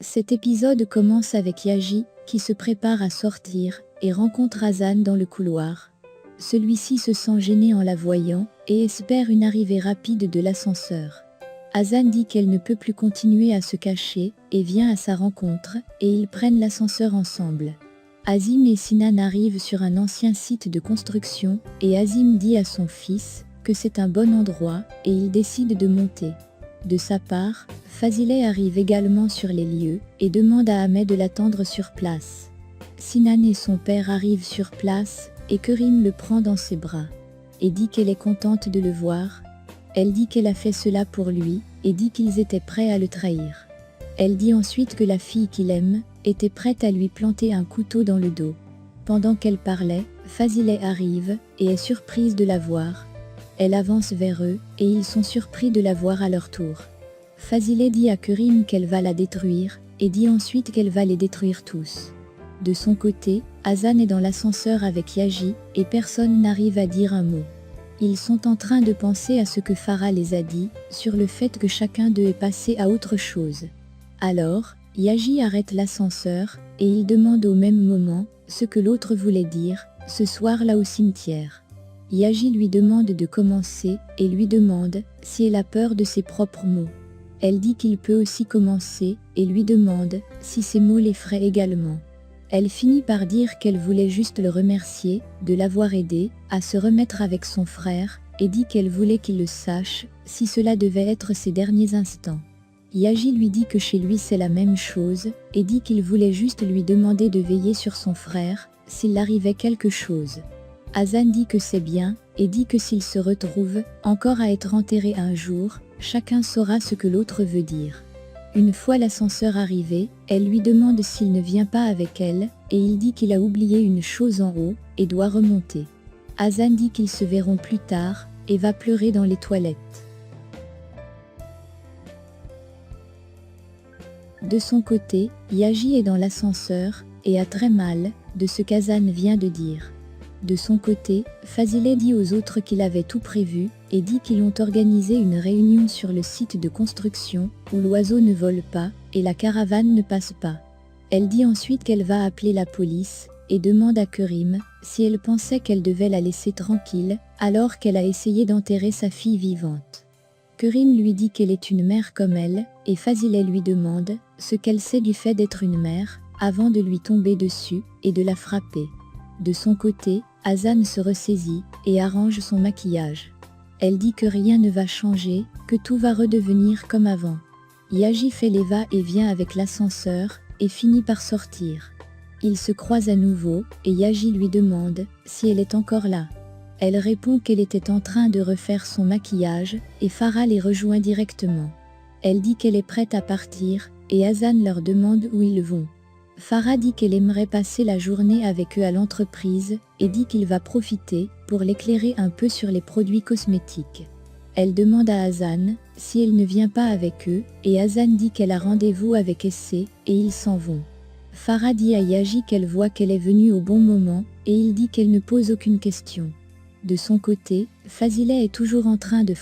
Cet épisode commence avec Yaji, qui se prépare à sortir, et rencontre Hasan dans le couloir. Celui-ci se sent gêné en la voyant, et espère une arrivée rapide de l'ascenseur. Hasan dit qu'elle ne peut plus continuer à se cacher, et vient à sa rencontre, et ils prennent l'ascenseur ensemble. Azim et Sinan arrivent sur un ancien site de construction, et Azim dit à son fils que c'est un bon endroit, et il décide de monter. De sa part, Fazileh arrive également sur les lieux, et demande à Ahmed de l'attendre sur place. Sinan et son père arrivent sur place, et Kerim le prend dans ses bras, et dit qu'elle est contente de le voir. Elle dit qu'elle a fait cela pour lui, et dit qu'ils étaient prêts à le trahir. Elle dit ensuite que la fille qu'il aime, était prête à lui planter un couteau dans le dos. Pendant qu'elle parlait, Fazileh arrive, et est surprise de la voir. Elle avance vers eux, et ils sont surpris de la voir à leur tour. Fazileh dit à Kerim qu'elle va la détruire, et dit ensuite qu'elle va les détruire tous. De son côté, Hasan est dans l'ascenseur avec Yaji, et personne n'arrive à dire un mot. Ils sont en train de penser à ce que Farah les a dit, sur le fait que chacun d'eux est passé à autre chose. Alors, Yaji arrête l'ascenseur, et il demande au même moment ce que l'autre voulait dire, ce soir-là au cimetière. Yaji lui demande de commencer, et lui demande si elle a peur de ses propres mots. Elle dit qu'il peut aussi commencer, et lui demande si ses mots l'effraient également. Elle finit par dire qu'elle voulait juste le remercier, de l'avoir aidé à se remettre avec son frère, et dit qu'elle voulait qu'il le sache, si cela devait être ses derniers instants. Yaji lui dit que chez lui c'est la même chose, et dit qu'il voulait juste lui demander de veiller sur son frère, s'il arrivait quelque chose. Hasan dit que c'est bien, et dit que s'ils se retrouvent, encore à être enterrés un jour, chacun saura ce que l'autre veut dire. Une fois l'ascenseur arrivé, elle lui demande s'il ne vient pas avec elle, et il dit qu'il a oublié une chose en haut, et doit remonter. Hasan dit qu'ils se verront plus tard, et va pleurer dans les toilettes. De son côté, Yaji est dans l'ascenseur, et a très mal, de ce qu'Hasan vient de dire. De son côté, Fazileh dit aux autres qu'il avait tout prévu, et dit qu'ils ont organisé une réunion sur le site de construction, où l'oiseau ne vole pas, et la caravane ne passe pas. Elle dit ensuite qu'elle va appeler la police, et demande à Kerim si elle pensait qu'elle devait la laisser tranquille, alors qu'elle a essayé d'enterrer sa fille vivante. Kerim lui dit qu'elle est une mère comme elle, et Fazileh lui demande ce qu'elle sait du fait d'être une mère, avant de lui tomber dessus, et de la frapper. De son côté, Hasan se ressaisit, et arrange son maquillage. Elle dit que rien ne va changer, que tout va redevenir comme avant. Yaji fait les va-et-vient avec l'ascenseur, et finit par sortir. Ils se croisent à nouveau, et Yaji lui demande si elle est encore là. Elle répond qu'elle était en train de refaire son maquillage, et Farah les rejoint directement. Elle dit qu'elle est prête à partir, et Hasan leur demande où ils vont. Farah dit qu'elle aimerait passer la journée avec eux à l'entreprise, et dit qu'il va profiter pour l'éclairer un peu sur les produits cosmétiques. Elle demande à Hasan si elle ne vient pas avec eux, et Hasan dit qu'elle a rendez-vous avec Essay, et ils s'en vont. Farah dit à Yaji qu'elle voit qu'elle est venue au bon moment, et il dit qu'elle ne pose aucune question. De son côté, Fazileh est toujours en train de